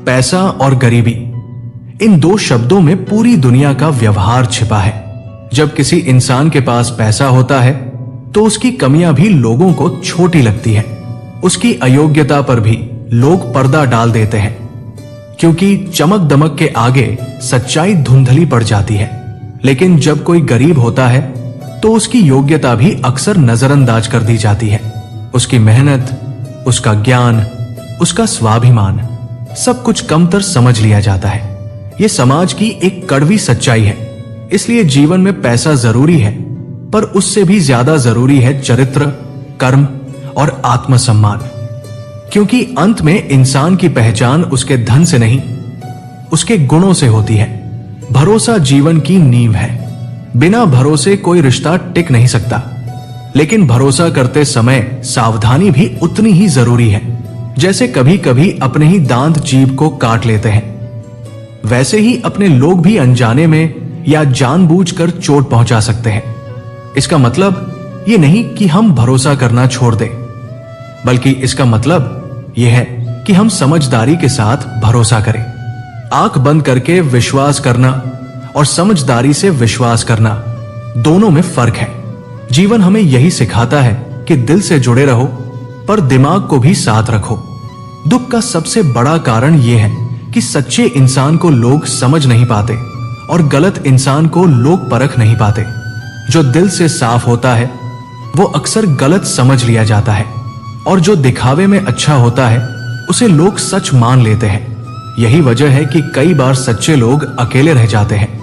पैसा और गरीबी, इन दो शब्दों में पूरी दुनिया का व्यवहार छिपा है। जब किसी इंसान के पास पैसा होता है तो उसकी कमियां भी लोगों को छोटी लगती है। उसकी अयोग्यता पर भी लोग पर्दा डाल देते हैं, क्योंकि चमक दमक के आगे सच्चाई धुंधली पड़ जाती है। लेकिन जब कोई गरीब होता है तो उसकी योग्यता भी अक्सर नजरअंदाज कर दी जाती है। उसकी मेहनत, उसका ज्ञान, उसका स्वाभिमान, सब कुछ कमतर समझ लिया जाता है। यह समाज की एक कड़वी सच्चाई है। इसलिए जीवन में पैसा जरूरी है, पर उससे भी ज्यादा जरूरी है चरित्र, कर्म और आत्मसम्मान। क्योंकि अंत में इंसान की पहचान उसके धन से नहीं, उसके गुणों से होती है। भरोसा जीवन की नींव है। बिना भरोसे कोई रिश्ता टिक नहीं सकता। लेकिन भरोसा करते समय सावधानी भी उतनी ही जरूरी है। जैसे कभी कभी अपने ही दांत जीभ को काट लेते हैं, वैसे ही अपने लोग भी अनजाने में या जानबूझकर चोट पहुंचा सकते हैं। इसका मतलब यह नहीं कि हम भरोसा करना छोड़ दें, बल्कि इसका मतलब यह है कि हम समझदारी के साथ भरोसा करें। आंख बंद करके विश्वास करना और समझदारी से विश्वास करना, दोनों में फर्क है। जीवन हमें यही सिखाता है कि दिल से जुड़े रहो, पर दिमाग को भी साथ रखो। दुख का सबसे बड़ा कारण यह है कि सच्चे इंसान को लोग समझ नहीं पाते और गलत इंसान को लोग परख नहीं पाते। जो दिल से साफ होता है वो अक्सर गलत समझ लिया जाता है, और जो दिखावे में अच्छा होता है उसे लोग सच मान लेते हैं। यही वजह है कि कई बार सच्चे लोग अकेले रह जाते हैं।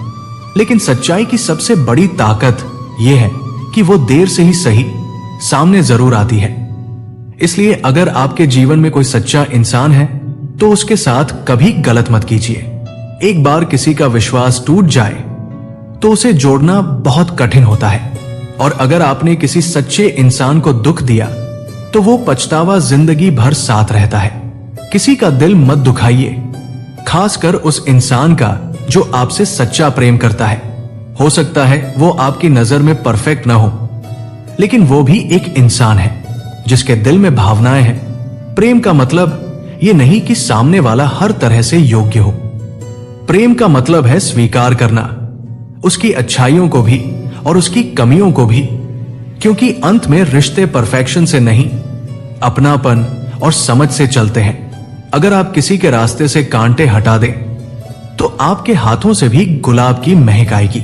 लेकिन सच्चाई की सबसे बड़ी ताकत यह है कि वो देर से ही सही सामने जरूर आती है। इसलिए अगर आपके जीवन में कोई सच्चा इंसान है तो उसके साथ कभी गलत मत कीजिए। एक बार किसी का विश्वास टूट जाए तो उसे जोड़ना बहुत कठिन होता है, और अगर आपने किसी सच्चे इंसान को दुख दिया तो वो पछतावा जिंदगी भर साथ रहता है। किसी का दिल मत दुखाइए, खासकर उस इंसान का जो आपसे सच्चा प्रेम करता है। हो सकता है वो आपकी नजर में परफेक्ट ना हो, लेकिन वो भी एक इंसान है जिसके दिल में भावनाएं हैं। प्रेम का मतलब ये नहीं कि सामने वाला हर तरह से योग्य हो। प्रेम का मतलब है स्वीकार करना, उसकी अच्छाइयों को भी और उसकी कमियों को भी, क्योंकि अंत में रिश्ते परफेक्शन से नहीं, अपनापन और समझ से चलते हैं। अगर आप किसी के रास्ते से कांटे हटा दें तो आपके हाथों से भी गुलाब की महक आएगी।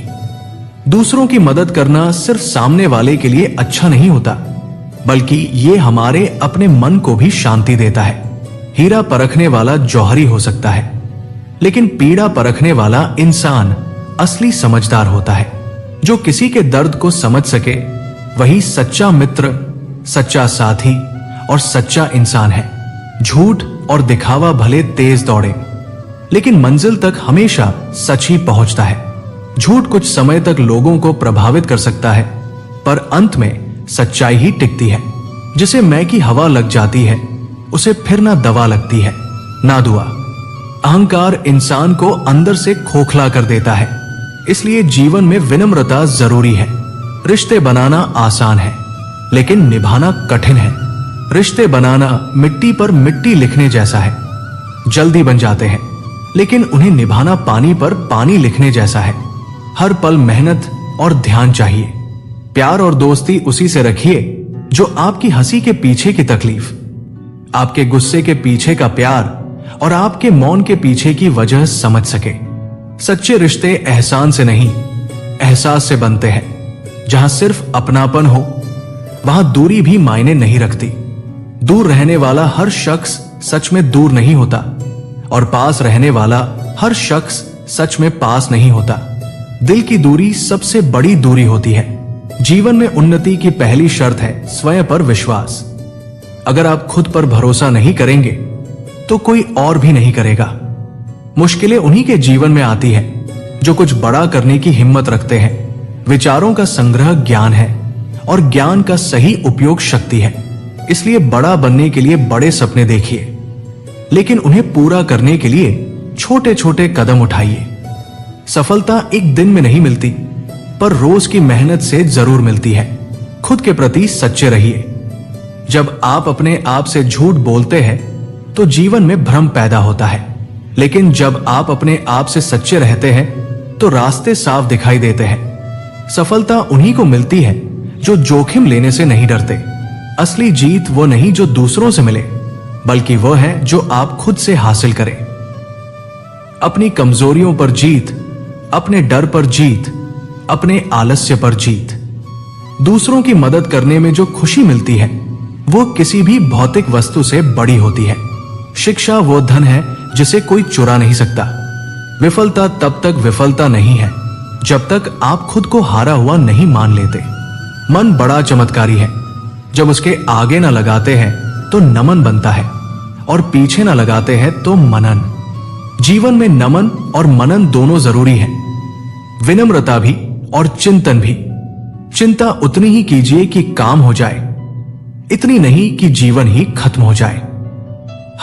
दूसरों की मदद करना सिर्फ सामने वाले के लिए अच्छा नहीं होता, बल्कि ये हमारे अपने मन को भी शांति देता है। हीरा परखने वाला जौहरी हो सकता है, लेकिन पीड़ा परखने वाला इंसान असली समझदार होता है। जो किसी के दर्द को समझ सके वही सच्चा मित्र, सच्चा साथी और सच्चा इंसान है। झूठ और दिखावा भले तेज दौड़े, लेकिन मंजिल तक हमेशा सच ही पहुंचता है। झूठ कुछ समय तक लोगों को प्रभावित कर सकता है, पर अंत में सच्चाई ही टिकती है। जिसे मैं की हवा लग जाती है उसे फिर ना दवा लगती है ना दुआ। अहंकार इंसान को अंदर से खोखला कर देता है। इसलिए जीवन में विनम्रता जरूरी है। रिश्ते बनाना आसान है, लेकिन निभाना कठिन है। रिश्ते बनाना मिट्टी पर मिट्टी लिखने जैसा है। जल्दी बन जाते हैं, लेकिन उन्हें निभाना पानी पर पानी लिखने जैसा है। हर पल मेहनत और ध्यान चाहिए। प्यार और दोस्ती उसी से रखिए जो आपकी हंसी के पीछे की तकलीफ, आपके गुस्से के पीछे का प्यार और आपके मौन के पीछे की वजह समझ सके। सच्चे रिश्ते एहसान से नहीं, एहसास से बनते हैं। जहां सिर्फ अपनापन हो वहां दूरी भी मायने नहीं रखती। दूर रहने वाला हर शख्स सच में दूर नहीं होता, और पास रहने वाला हर शख्स सच में पास नहीं होता। दिल की दूरी सबसे बड़ी दूरी होती है। जीवन में उन्नति की पहली शर्त है स्वयं पर विश्वास। अगर आप खुद पर भरोसा नहीं करेंगे तो कोई और भी नहीं करेगा। मुश्किलें उन्हीं के जीवन में आती है जो कुछ बड़ा करने की हिम्मत रखते हैं। विचारों का संग्रह ज्ञान है, और ज्ञान का सही उपयोग शक्ति है। इसलिए बड़ा बनने के लिए बड़े सपने देखिए, लेकिन उन्हें पूरा करने के लिए छोटे छोटे कदम उठाइए। सफलता एक दिन में नहीं मिलती, पर रोज की मेहनत से जरूर मिलती है। खुद के प्रति सच्चे रहिए। जब आप अपने आप से झूठ बोलते हैं तो जीवन में भ्रम पैदा होता है, लेकिन जब आप अपने आप से सच्चे रहते हैं तो रास्ते साफ दिखाई देते हैं। सफलता उन्हीं को मिलती है जो जोखिम लेने से नहीं डरते। असली जीत वो नहीं जो दूसरों से मिले, बल्कि वो है जो आप खुद से हासिल करें। अपनी कमजोरियों पर जीत, अपने डर पर जीत, अपने आलस्य पर जीत। दूसरों की मदद करने में जो खुशी मिलती है वो किसी भी भौतिक वस्तु से बड़ी होती है। शिक्षा वो धन है जिसे कोई चुरा नहीं सकता। विफलता तब तक विफलता नहीं है जब तक आप खुद को हारा हुआ नहीं मान लेते। मन बड़ा चमत्कारी है, जब उसके आगे ना लगाते हैं तो नमन बनता है और पीछे ना लगाते हैं तो मनन। जीवन में नमन और मनन दोनों जरूरी है, विनम्रता भी और चिंतन भी। चिंता उतनी ही कीजिए कि काम हो जाए, इतनी नहीं कि जीवन ही खत्म हो जाए।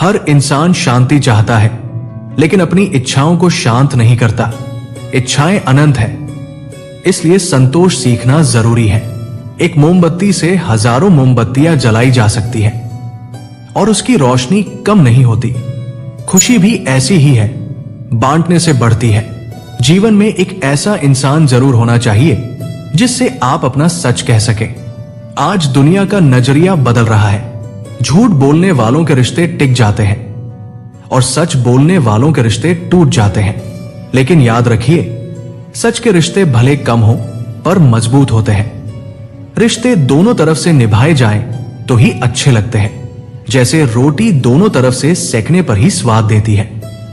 हर इंसान शांति चाहता है, लेकिन अपनी इच्छाओं को शांत नहीं करता। इच्छाएं अनंत है, इसलिए संतोष सीखना जरूरी है। एक मोमबत्ती से हजारों मोमबत्तियां जलाई जा सकती है और उसकी रोशनी कम नहीं होती। खुशी भी ऐसी ही है, बांटने से बढ़ती है। जीवन में एक ऐसा इंसान जरूर होना चाहिए जिससे आप अपना सच कह सके। आज दुनिया का नजरिया बदल रहा है। झूठ बोलने वालों के रिश्ते टिक जाते हैं और सच बोलने वालों के रिश्ते टूट जाते हैं। लेकिन याद रखिए, सच के रिश्ते भले कम हो पर मजबूत होते हैं। रिश्ते दोनों तरफ से निभाए जाएं तो ही अच्छे लगते हैं। जैसे रोटी दोनों तरफ से सेकने पर ही स्वाद देती है।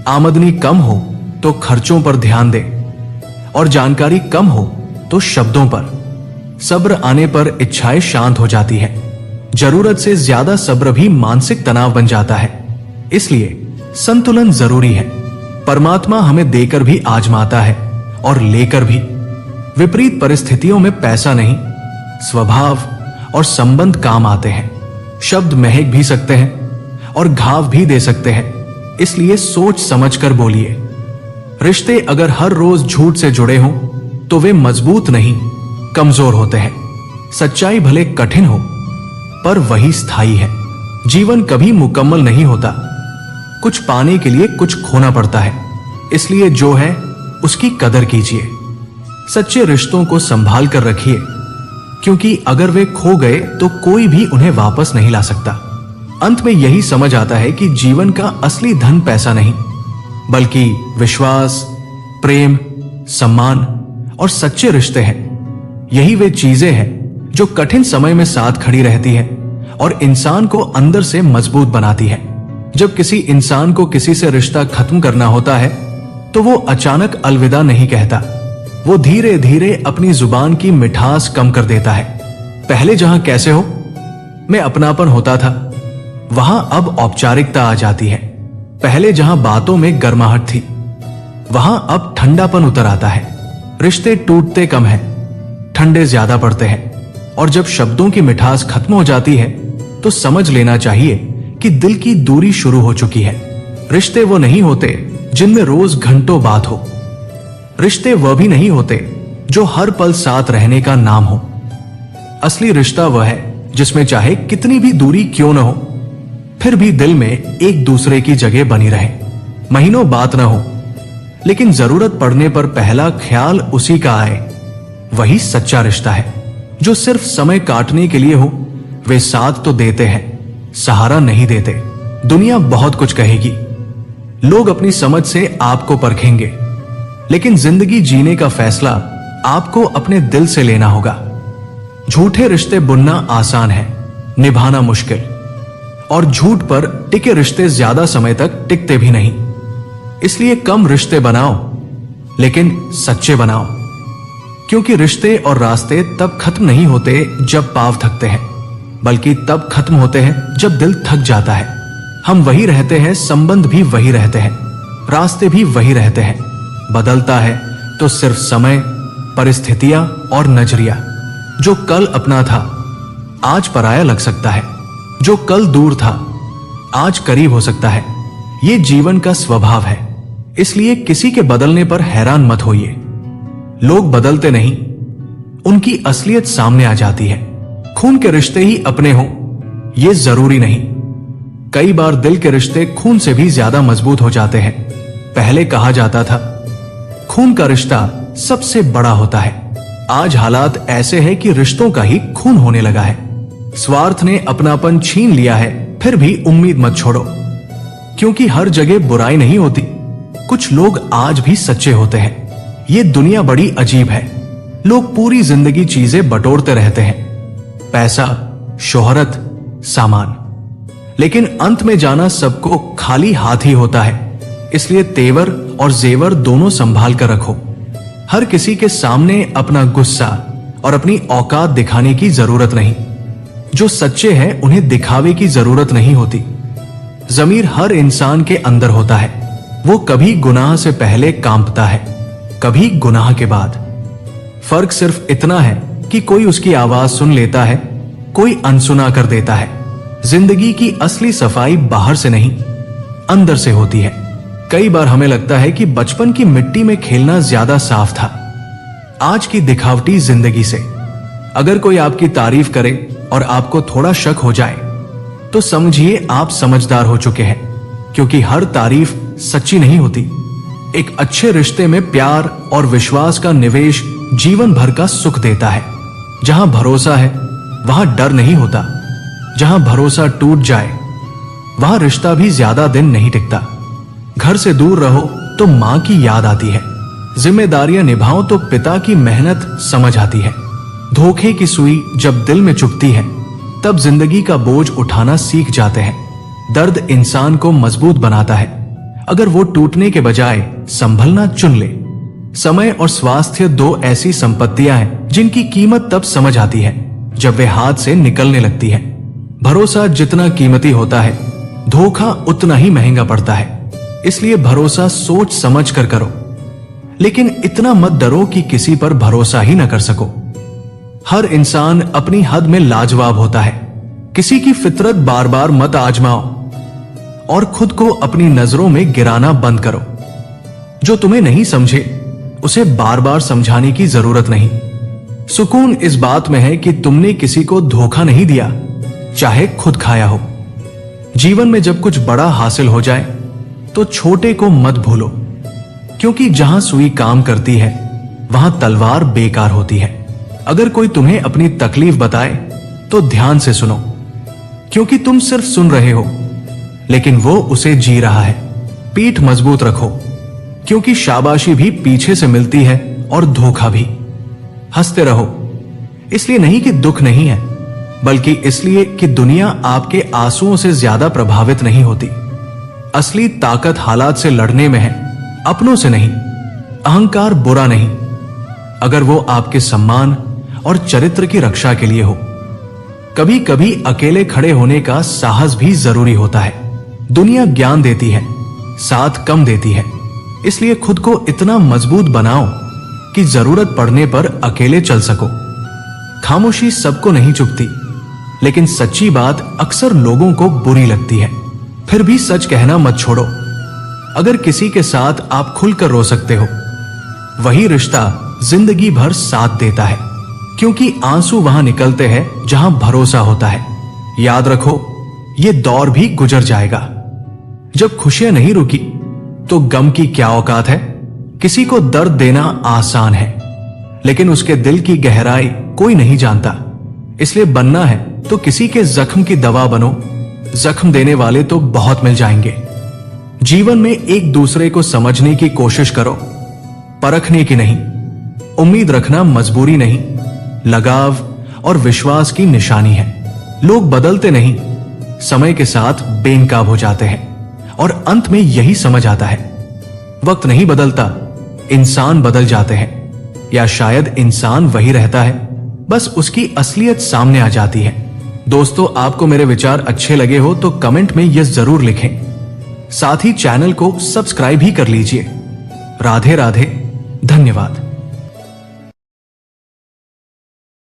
आमदनी कम हो तो खर्चों पर ध्यान दे और जानकारी कम हो तो शब्दों पर। सब्र आने पर इच्छाएं शांत हो जाती है। जरूरत से ज्यादा सब्र भी मानसिक तनाव बन जाता है। इसलिए संतुलन जरूरी है। परमात्मा हमें देकर भी आजमाता है और लेकर भी। विपरीत परिस्थितियों में पैसा नहीं, स्वभाव और संबंध काम आते हैं। शब्द महक भी सकते हैं और घाव भी दे सकते हैं, इसलिए सोच समझकर बोलिए। रिश्ते अगर हर रोज झूठ से जुड़े हों तो वे मजबूत नहीं, कमजोर होते हैं। सच्चाई भले कठिन हो पर वही स्थायी है। जीवन कभी मुकम्मल नहीं होता। कुछ पाने के लिए कुछ खोना पड़ता है, इसलिए जो है उसकी कदर कीजिए। सच्चे रिश्तों को संभाल कर रखिए, क्योंकि अगर वे खो गए तो कोई भी उन्हें वापस नहीं ला सकता। अंत में यही समझ आता है कि जीवन का असली धन पैसा नहीं, बल्कि विश्वास, प्रेम, सम्मान और सच्चे रिश्ते हैं। यही वे चीजें हैं जो कठिन समय में साथ खड़ी रहती है और इंसान को अंदर से मजबूत बनाती है। जब किसी इंसान को किसी से रिश्ता खत्म करना होता है तो वो अचानक अलविदा नहीं कहता। वो धीरे धीरे अपनी जुबान की मिठास कम कर देता है। पहले जहां कैसे हो में अपनापन होता था, वहां अब औपचारिकता आ जाती है। पहले जहां बातों में गर्माहट थी, वहां अब ठंडापन उतर आता है। रिश्ते टूटते कम हैं, ठंडे ज्यादा पड़ते हैं। और जब शब्दों की मिठास खत्म हो जाती है तो समझ लेना चाहिए कि दिल की दूरी शुरू हो चुकी है। रिश्ते वो नहीं होते जिनमें रोज घंटों बात हो। रिश्ते वह भी नहीं होते जो हर पल साथ रहने का नाम हो। असली रिश्ता वह है जिसमें चाहे कितनी भी दूरी क्यों न हो, फिर भी दिल में एक दूसरे की जगह बनी रहे। महीनों बात न हो, लेकिन जरूरत पड़ने पर पहला ख्याल उसी का आए। वही सच्चा रिश्ता है। जो सिर्फ समय काटने के लिए हो, वे साथ तो देते हैं, सहारा नहीं देते। दुनिया बहुत कुछ कहेगी, लोग अपनी समझ से आपको परखेंगे, लेकिन जिंदगी जीने का फैसला आपको अपने दिल से लेना होगा। झूठे रिश्ते बुनना आसान है, निभाना मुश्किल। और झूठ पर टिके रिश्ते ज्यादा समय तक टिकते भी नहीं। इसलिए कम रिश्ते बनाओ, लेकिन सच्चे बनाओ। क्योंकि रिश्ते और रास्ते तब खत्म नहीं होते जब पांव थकते हैं, बल्कि तब खत्म होते हैं जब दिल थक जाता है। हम वही रहते हैं, संबंध भी वही रहते हैं, रास्ते भी वही रहते हैं। बदलता है तो सिर्फ समय, परिस्थितियां और नजरिया। जो कल अपना था आज पराया लग सकता है, जो कल दूर था आज करीब हो सकता है। ये जीवन का स्वभाव है, इसलिए किसी के बदलने पर हैरान मत होइए। लोग बदलते नहीं, उनकी असलियत सामने आ जाती है। खून के रिश्ते ही अपने हों ये जरूरी नहीं। कई बार दिल के रिश्ते खून से भी ज्यादा मजबूत हो जाते हैं। पहले कहा जाता था खून का रिश्ता सबसे बड़ा होता है। आज हालात ऐसे हैं कि रिश्तों का ही खून होने लगा है। स्वार्थ ने अपनापन छीन लिया है। फिर भी उम्मीद मत छोड़ो, क्योंकि हर जगह बुराई नहीं होती। कुछ लोग आज भी सच्चे होते हैं। ये दुनिया बड़ी अजीब है। लोग पूरी जिंदगी चीजें बटोरते रहते हैं, पैसा, शोहरत, सामान, लेकिन अंत में जाना सबको खाली हाथ ही होता है। इसलिए तेवर और जेवर दोनों संभाल कर रखो। हर किसी के सामने अपना गुस्सा और अपनी औकात दिखाने की जरूरत नहीं। जो सच्चे हैं उन्हें दिखावे की जरूरत नहीं होती। ज़मीर हर इंसान के अंदर होता है। वो कभी गुनाह से पहले कांपता है, कभी गुनाह के बाद। फर्क सिर्फ इतना है कि कोई उसकी आवाज सुन लेता है, कोई अनसुना कर देता है। जिंदगी की असली सफाई बाहर से नहीं, अंदर से होती है। कई बार हमें लगता है कि बचपन की मिट्टी में खेलना ज्यादा साफ था आज की दिखावटी जिंदगी से। अगर कोई आपकी तारीफ करे और आपको थोड़ा शक हो जाए तो समझिए आप समझदार हो चुके हैं, क्योंकि हर तारीफ सच्ची नहीं होती। एक अच्छे रिश्ते में प्यार और विश्वास का निवेश जीवन भर का सुख देता है। जहां भरोसा है वहां डर नहीं होता। जहां भरोसा टूट जाए वहां रिश्ता भी ज्यादा दिन नहीं टिकता। घर से दूर रहो तो मां की याद आती है, जिम्मेदारियां निभाओ तो पिता की मेहनत समझ आती है। धोखे की सुई जब दिल में चुभती है तब जिंदगी का बोझ उठाना सीख जाते हैं। दर्द इंसान को मजबूत बनाता है अगर वो टूटने के बजाय संभलना चुन ले। समय और स्वास्थ्य दो ऐसी संपत्तियां हैं जिनकी कीमत तब समझ आती है जब वे हाथ से निकलने लगती है। भरोसा जितना कीमती होता है, धोखा उतना ही महंगा पड़ता है। इसलिए भरोसा सोच समझ कर करो, लेकिन इतना मत डरो कि किसी पर भरोसा ही न कर सको। हर इंसान अपनी हद में लाजवाब होता है। किसी की फितरत बार बार मत आजमाओ और खुद को अपनी नजरों में गिराना बंद करो। जो तुम्हें नहीं समझे उसे बार बार समझाने की जरूरत नहीं। सुकून इस बात में है कि तुमने किसी को धोखा नहीं दिया, चाहे खुद खाया हो। जीवन में जब कुछ बड़ा हासिल हो जाए तो छोटे को मत भूलो, क्योंकि जहां सुई काम करती है वहां तलवार बेकार होती है। अगर कोई तुम्हें अपनी तकलीफ बताए तो ध्यान से सुनो, क्योंकि तुम सिर्फ सुन रहे हो लेकिन वो उसे जी रहा है। पीठ मजबूत रखो, क्योंकि शाबाशी भी पीछे से मिलती है और धोखा भी। हंसते रहो, इसलिए नहीं कि दुख नहीं है, बल्कि इसलिए कि दुनिया आपके आंसुओं से ज्यादा प्रभावित नहीं होती। असली ताकत हालात से लड़ने में है, अपनों से नहीं। अहंकार बुरा नहीं अगर वो आपके सम्मान और चरित्र की रक्षा के लिए हो। कभी कभी अकेले खड़े होने का साहस भी जरूरी होता है। दुनिया ज्ञान देती है, साथ कम देती है। इसलिए खुद को इतना मजबूत बनाओ कि जरूरत पड़ने पर अकेले चल सको। खामोशी सबको नहीं चुभती, लेकिन सच्ची बात अक्सर लोगों को बुरी लगती है। फिर भी सच कहना मत छोड़ो। अगर किसी के साथ आप खुलकर रो सकते हो, वही रिश्ता जिंदगी भर साथ देता है, क्योंकि आंसू वहां निकलते हैं जहां भरोसा होता है। याद रखो, यह दौर भी गुजर जाएगा। जब खुशियां नहीं रुकी तो गम की क्या औकात है। किसी को दर्द देना आसान है, लेकिन उसके दिल की गहराई कोई नहीं जानता। इसलिए बनना है तो किसी के जख्म की दवा बनो। जख्म देने वाले तो बहुत मिल जाएंगे। जीवन में एक दूसरे को समझने की कोशिश करो, परखने की नहीं। उम्मीद रखना मजबूरी नहीं, लगाव और विश्वास की निशानी है। लोग बदलते नहीं, समय के साथ बेनकाब हो जाते हैं और अंत में यही समझ आता है, वक्त नहीं बदलता, इंसान बदल जाते हैं। या शायद इंसान वही रहता है, बस उसकी असलियत सामने आ जाती है। दोस्तों, आपको मेरे विचार अच्छे लगे हो तो कमेंट में यस जरूर लिखें। साथ ही चैनल को सब्सक्राइब भी कर लीजिए। राधे राधे, धन्यवाद।